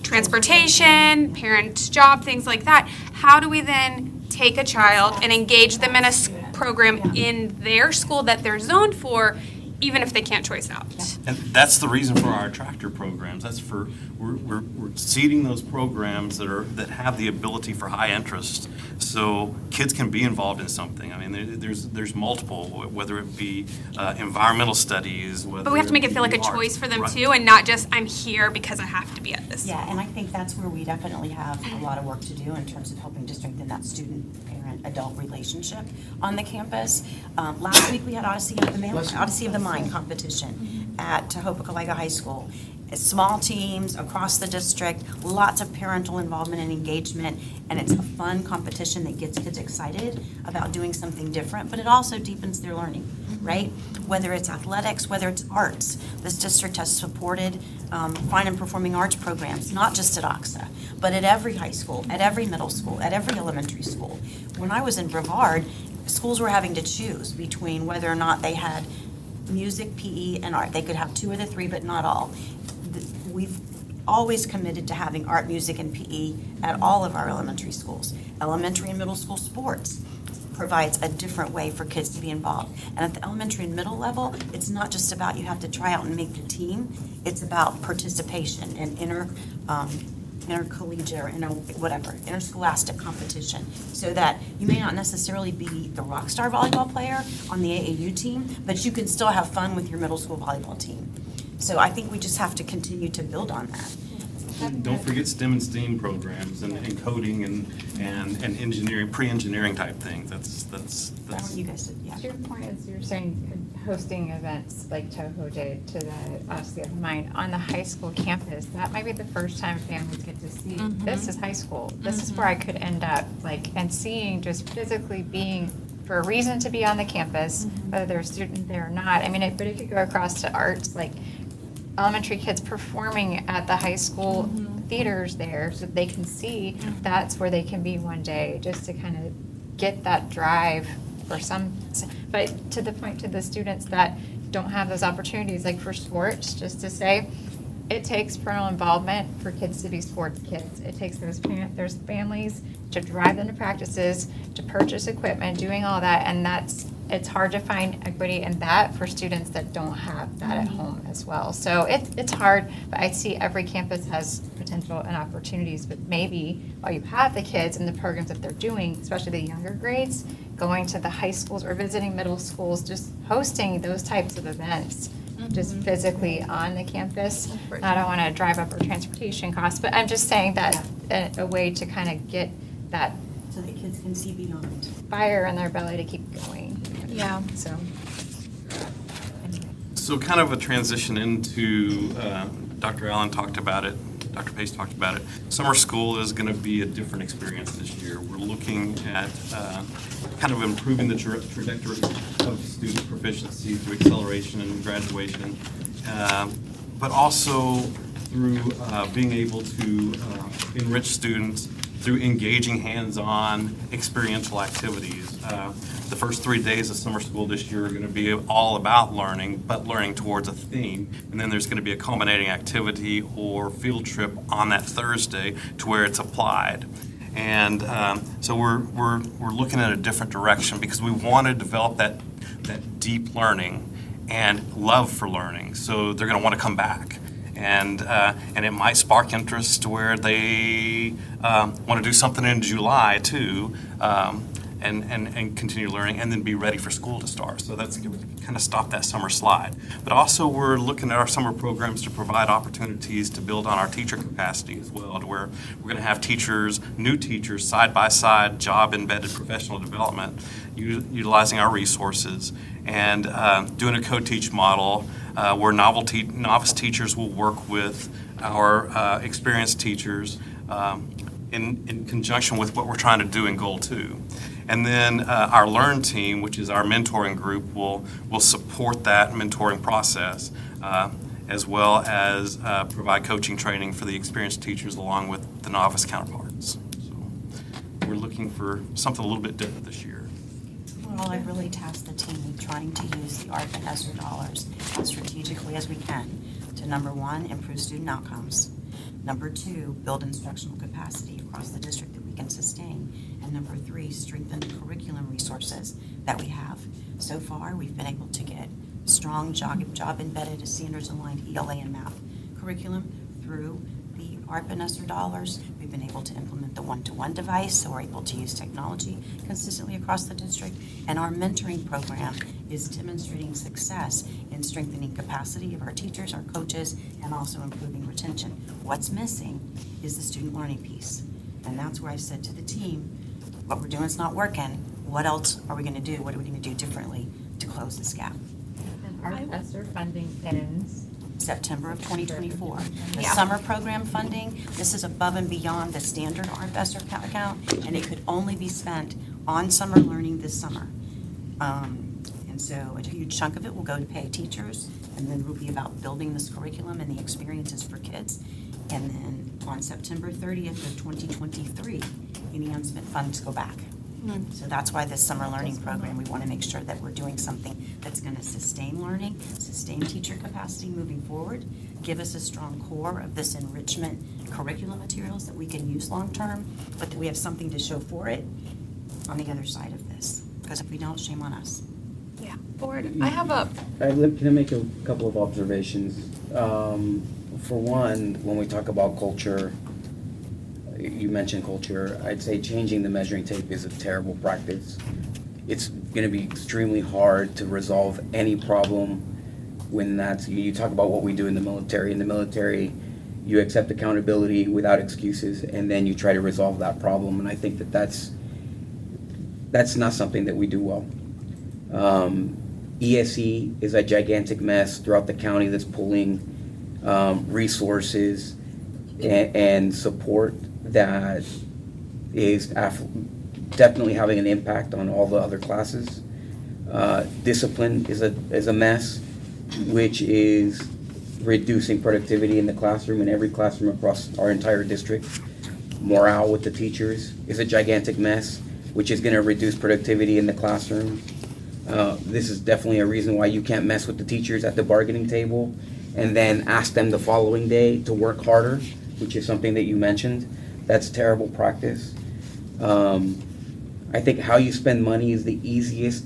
K: transportation, parents' job, things like that, how do we then take a child and engage them in a program in their school that they're zoned for, even if they can't choice out?
I: And that's the reason for our attractor programs. That's for, we're seeding those programs that have the ability for high interest, so kids can be involved in something. I mean, there's multiple, whether it be environmental studies, whether
K: But we have to make it feel like a
I: be arts.
K: choice for them
I: Right.
K: too, and not just, I'm here because I have to be at this.
G: Yeah, and I think that's where we definitely have a lot of work to do in terms of helping to strengthen that student-parent-adult relationship on the campus. Last week, we had Odyssey of the Mind competition at Tohopokalaiga High School. Small teams across the district, lots of parental involvement and engagement, and it's a fun competition that gets kids excited about doing something different, but it also deepens their learning, right? Whether it's athletics, whether it's arts. This district has supported fine and performing arts programs, not just at OXA, but at every high school, at every middle school, at every elementary school. When I was in Brevard, schools were having to choose between whether or not they had music, PE, and art. They could have two of the three, but not all. We've always committed to having art, music, and PE at all of our elementary schools. Elementary and middle school sports provides a different way for kids to be involved. And at the elementary and middle level, it's not just about you have to try out and make the team. It's about participation and intercollegiate or interscholastic competition, so that you may not necessarily be the rock star volleyball player on the AAU team, but you can still have fun with your middle school volleyball team. So I think we just have to continue to build on that.
I: Don't forget STEM and STEAM programs and coding and engineering, pre-engineering type things. That's
G: I want you guys to, yeah.
J: To your point, is you're saying hosting events like Toho did to the Osceola of Mine on the high school campus, that might be the first time families get to see, this is high school, this is where I could end up, like, and seeing, just physically being, for a reason to be on the campus, whether they're a student there or not. I mean, but it could go across to arts, like elementary kids performing at the high school theaters there, so they can see that's where they can be one day, just to kind of get that drive for some. But to the point, to the students that don't have those opportunities, like for sports, just to say, it takes parental involvement for kids to be sports kids. It takes those families to drive them to practices, to purchase equipment, doing all that, and it's hard to find equity in that for students that don't have that at home as well. So it's hard, but I see every campus has potential and opportunities, but maybe while you have the kids and the programs that they're doing, especially the younger grades, going to the high schools or visiting middle schools, just hosting those types of events, just physically on the campus. I don't want to drive up our transportation costs, but I'm just saying that a way to kind of get that
G: So that kids can see beyond.
J: fire in their belly to keep going.
H: Yeah.
J: So,
I: So kind of a transition into, Dr. Allen talked about it, Dr. Pace talked about it. Summer school is going to be a different experience this year. We're looking at kind of improving the trajectory of student proficiency through acceleration and graduation, but also through being able to enrich students through engaging hands-on experiential activities. The first 3 days of summer school this year are going to be all about learning, but learning towards a theme. And then there's going to be a culminating activity or field trip on that Thursday to where it's applied. And so we're looking at a different direction because we want to develop that deep learning and love for learning. So they're going to want to come back. And it might spark interest to where they want to do something in July too, and continue learning, and then be ready for school to start. So that's going to kind of stop that summer slide. But also we're looking at our summer programs to provide opportunities to build on our teacher capacity as well, to where we're going to have teachers, new teachers, side by side, job embedded professional development, utilizing our resources, and doing a co-teach model where novice teachers will work with our experienced teachers in conjunction with what we're trying to do in Goal 2. And then our Learn team, which is our mentoring group, will support that mentoring process, as well as provide coaching training for the experienced teachers along with the novice counterparts. So we're looking for something a little bit different this year.
G: Well, I really tasked the team with trying to use the ARP and ESSER dollars as strategically as we can to, number one, improve student outcomes. Number two, build instructional capacity across the district that we can sustain. And number three, strengthen the curriculum resources that we have. So far, we've been able to get strong job-embedded, standards-aligned ELA and math curriculum through the ARP and ESSER dollars. We've been able to implement the one-to-one device, so we're able to use technology consistently across the district. And our mentoring program is demonstrating success in strengthening capacity of our teachers, our coaches, and also improving retention. What's missing is the student learning piece. And that's where I said to the team, what we're doing is not working. What else are we going to do? What are we going to do differently to close this gap?
J: And our ESSER funding ends.
G: September of 2024. The
H: Yeah.
G: summer program funding, this is above and beyond the standard ARP ESSER account, and it could only be spent on summer learning this summer. And so a huge chunk of it will go to pay teachers, and then will be about building this curriculum and the experiences for kids. And then on September 30th of 2023, any unspent funds go back. So that's why this summer learning program, we want to make sure that we're doing something that's going to sustain learning, sustain teacher capacity moving forward, give us a strong core of this enrichment curriculum materials that we can use long-term, but that we have something to show for it on the other side of this. Because if we don't, shame on us.
H: Yeah. Board, I have a,
D: Can I make a couple of observations? For one, when we talk about culture, you mentioned culture, I'd say changing the measuring tape is a terrible practice. It's going to be extremely hard to resolve any problem when you talk about what we do in the military. In the military, you accept accountability without excuses, and then you try to resolve that problem. And I think that's not something that we do well. ESE is a gigantic mess throughout the county that's pulling resources and support that is definitely having an impact on all the other classes. Discipline is a mess, which is reducing productivity in the classroom, in every classroom across our entire district. Morale with the teachers is a gigantic mess, which is going to reduce productivity in the classroom. This is definitely a reason why you can't mess with the teachers at the bargaining table and then ask them the following day to work harder, which is something that you mentioned. That's terrible practice. I think how you spend money is the easiest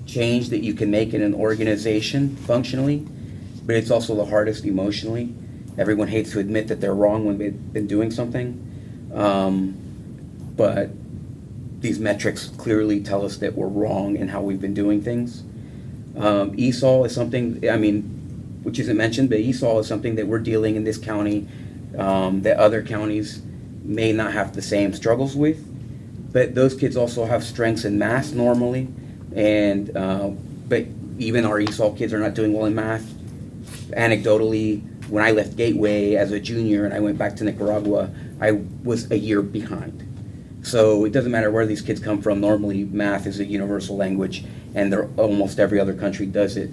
D: change that you can make in an organization functionally, but it's also the hardest emotionally. Everyone hates to admit that they're wrong when they've been doing something. But these metrics clearly tell us that we're wrong in how we've been doing things. ESOL is something, which isn't mentioned, but ESOL is something that we're dealing in this county that other counties may not have the same struggles with. But those kids also have strengths in math normally, and but even our ESOL kids are not doing well in math. Anecdotally, when I left Gateway as a junior and I went back to Nicaragua, I was a year behind. So it doesn't matter where these kids come from. Normally, math is a universal language, and almost every other country does it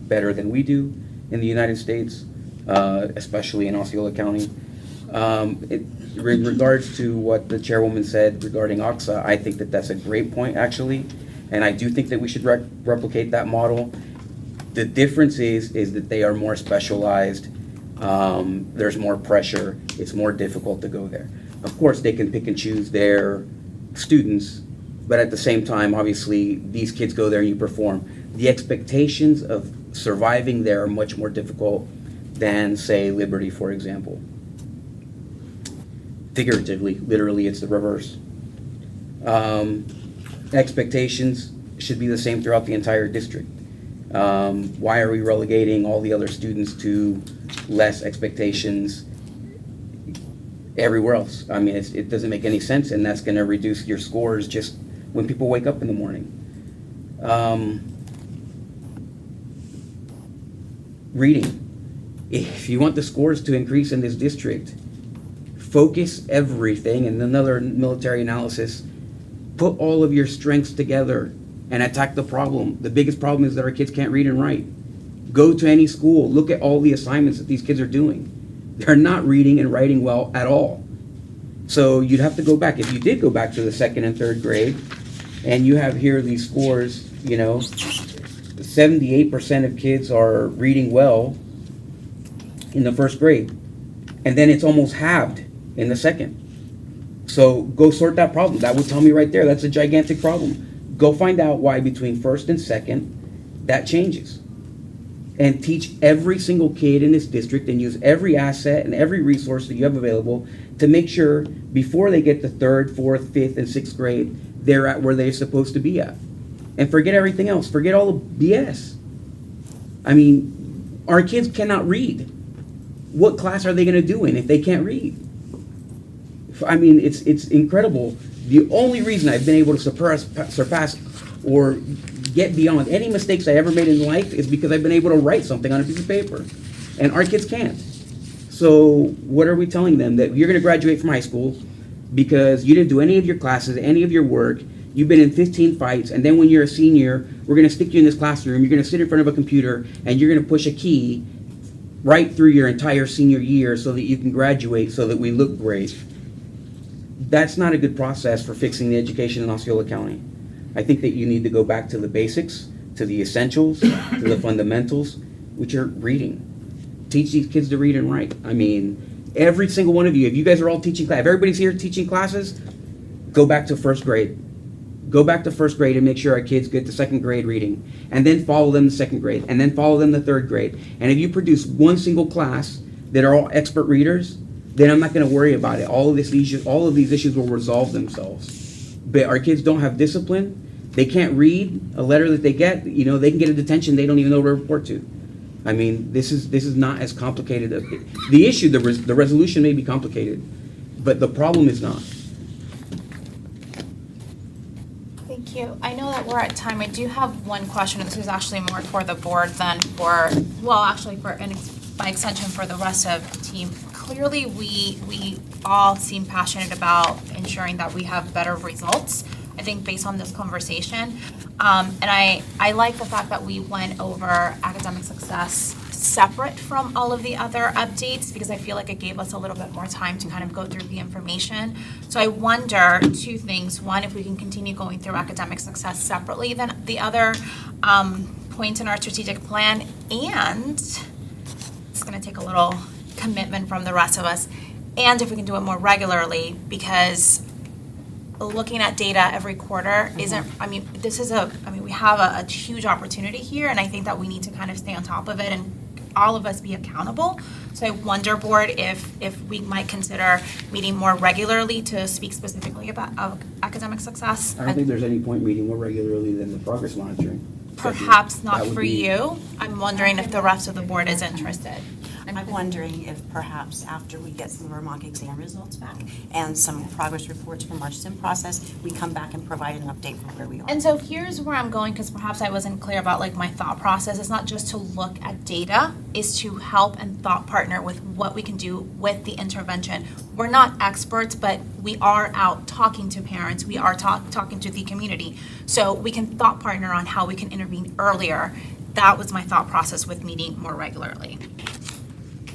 D: better than we do in the United States, especially in Osceola County. In regards to what the chairwoman said regarding OXA, I think that that's a great point, actually, and I do think that we should replicate that model. The difference is that they are more specialized. There's more pressure. It's more difficult to go there. Of course, they can pick and choose their students, but at the same time, obviously, these kids go there and you perform. The expectations of surviving there are much more difficult than, say, Liberty, for example. Figuratively, literally, it's the reverse. Expectations should be the same throughout the entire district. Why are we relegating all the other students to less expectations everywhere else? I mean, it doesn't make any sense, and that's going to reduce your scores just when people wake up in the morning. Reading. If you want the scores to increase in this district, focus everything, and another military analysis, put all of your strengths together and attack the problem. The biggest problem is that our kids can't read and write. Go to any school, look at all the assignments that these kids are doing. They're not reading and writing well at all. So you'd have to go back. If you did go back to the second and third grade, and you have here these scores, 78% of kids are reading well in the first grade. And then it's almost halved in the second. So go sort that problem. That would tell me right there, that's a gigantic problem. Go find out why between first and second that changes. And teach every single kid in this district and use every asset and every resource that you have available to make sure before they get to third, fourth, fifth, and sixth grade, they're at where they're supposed to be at. And forget everything else. Forget all the BS. I mean, our kids cannot read. What class are they going to do in if they can't read? I mean, it's incredible. The only reason I've been able to surpass or get beyond any mistakes I ever made in life is because I've been able to write something on a piece of paper. And our kids can't. So what are we telling them? That you're going to graduate from high school because you didn't do any of your classes, any of your work, you've been in 15 fights, and then when you're a senior, we're going to stick you in this classroom, you're going to sit in front of a computer, and you're going to push a key right through your entire senior year so that you can graduate so that we look great. That's not a good process for fixing the education in Osceola County. I think that you need to go back to the basics, to the essentials, to the fundamentals, which are reading. Teach these kids to read and write. I mean, every single one of you, if you guys are all teaching class, if everybody's here teaching classes, go back to first grade. Go back to first grade and make sure our kids get to second grade reading. And then follow them to second grade. And then follow them to third grade. And if you produce one single class that are all expert readers, then I'm not going to worry about it. All of these issues will resolve themselves. But our kids don't have discipline. They can't read a letter that they get. They can get a detention they don't even know where to report to. I mean, this is not as complicated. The issue, the resolution may be complicated, but the problem is not.
H: Thank you. I know that we're at time. I do have one question, and this is actually more for the board than for, by extension for the rest of the team. Clearly, we all seem passionate about ensuring that we have better results, I think, based on this conversation. And I like the fact that we went over academic success separate from all of the other updates, because I feel like it gave us a little bit more time to kind of go through the information. So I wonder two things. One, if we can continue going through academic success separately than the other points in our strategic plan, and it's going to take a little commitment from the rest of us, and if we can do it more regularly, because looking at data every quarter isn't, we have a huge opportunity here, and I think that we need to kind of stay on top of it and all of us be accountable. So I wonder, board, if we might consider meeting more regularly to speak specifically about academic success.
D: I don't think there's any point meeting more regularly than the progress monitoring.
H: Perhaps not
D: That would
H: for
D: be-
H: you. I'm wondering if the rest of the board is interested.
G: I'm wondering if perhaps after we get some of our mock exam results back and some progress reports from our SIM process, we come back and provide an update from where we are.
H: And so here's where I'm going, because perhaps I wasn't clear about my thought process. It's not just to look at data, it's to help and thought partner with what we can do with the intervention. We're not experts, but we are out talking to parents, we are talking to the community. So we can thought partner on how we can intervene earlier. That was my thought process with meeting more regularly.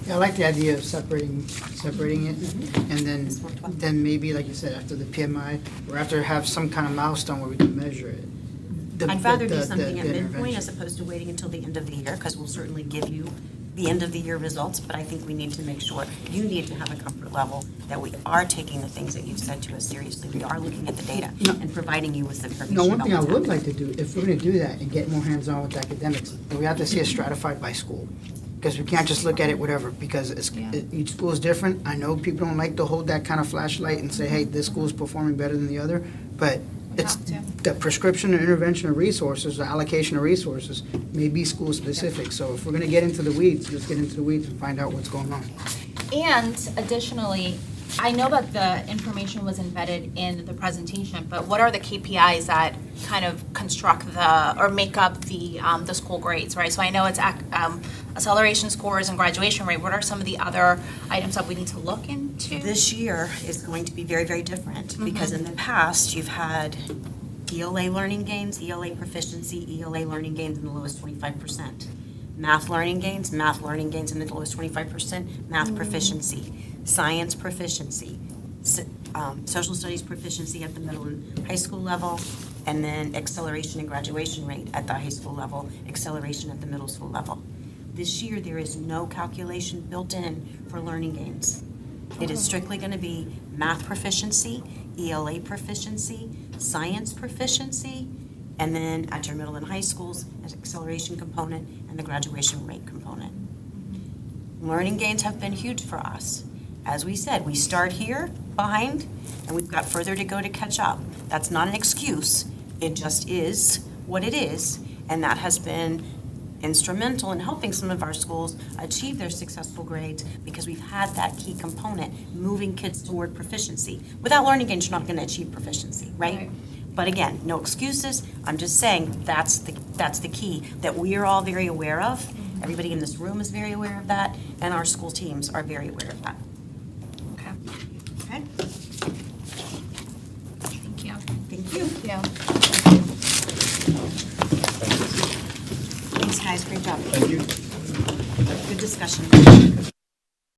F: Yeah, I like the idea of separating it, and then maybe, like you said, after the PMI, or after have some kind of milestone where we can measure it.
G: I'd rather do something at
F: the
G: midpoint
F: intervention.
G: as opposed to waiting until the end of the year, because we'll certainly give you the end of the year results, but I think we need to make sure you need to have a comfort level that we are taking the things that you've said to us seriously. We are looking at the data and providing you with information
F: No, one
G: about
F: thing I
G: what's
F: would
G: happening.
F: like to do, if we're gonna do that and get more hands-on with academics, we have to see it stratified by school. Because we can't just look at it whatever, because each school is different. I know people don't like to hold that kind of flashlight and say, hey, this school is performing better than the other, but it's the prescription and intervention of resources, the allocation of resources may be school specific. So if we're gonna get into the weeds, let's get into the weeds and find out what's going on.
H: And additionally, I know that the information was embedded in the presentation, but what are the KPIs that kind of construct or make up the school grades, right? So I know it's acceleration scores and graduation rate, what are some of the other items that we need to look into?
G: This year is going to be very, very different because in the past, you've had ELA learning gains, ELA proficiency, ELA learning gains in the lowest 25%. Math learning gains in the lowest 25%, math proficiency, science proficiency, social studies proficiency at the middle and high school level, and then acceleration and graduation rate at the high school level, acceleration at the middle school level. This year, there is no calculation built in for learning gains. It is strictly going to be math proficiency, ELA proficiency, science proficiency, and then at your middle and high schools, an acceleration component and the graduation rate component. Learning gains have been huge for us. As we said, we start here behind, and we've got further to go to catch up. That's not an excuse. It just is what it is, and that has been instrumental in helping some of our schools achieve their successful grades because we've had that key component, moving kids toward proficiency. Without learning gains, you're not going to achieve proficiency, right? But again, no excuses. I'm just saying that's the key that we are all very aware of. Everybody in this room is very aware of that, and our school teams are very aware of that.
H: Okay.
G: Okay?
H: Thank you.
G: Thank you.
H: Yeah.
G: Thanks, guys. Great job.
B: Thank you.
G: Good discussion.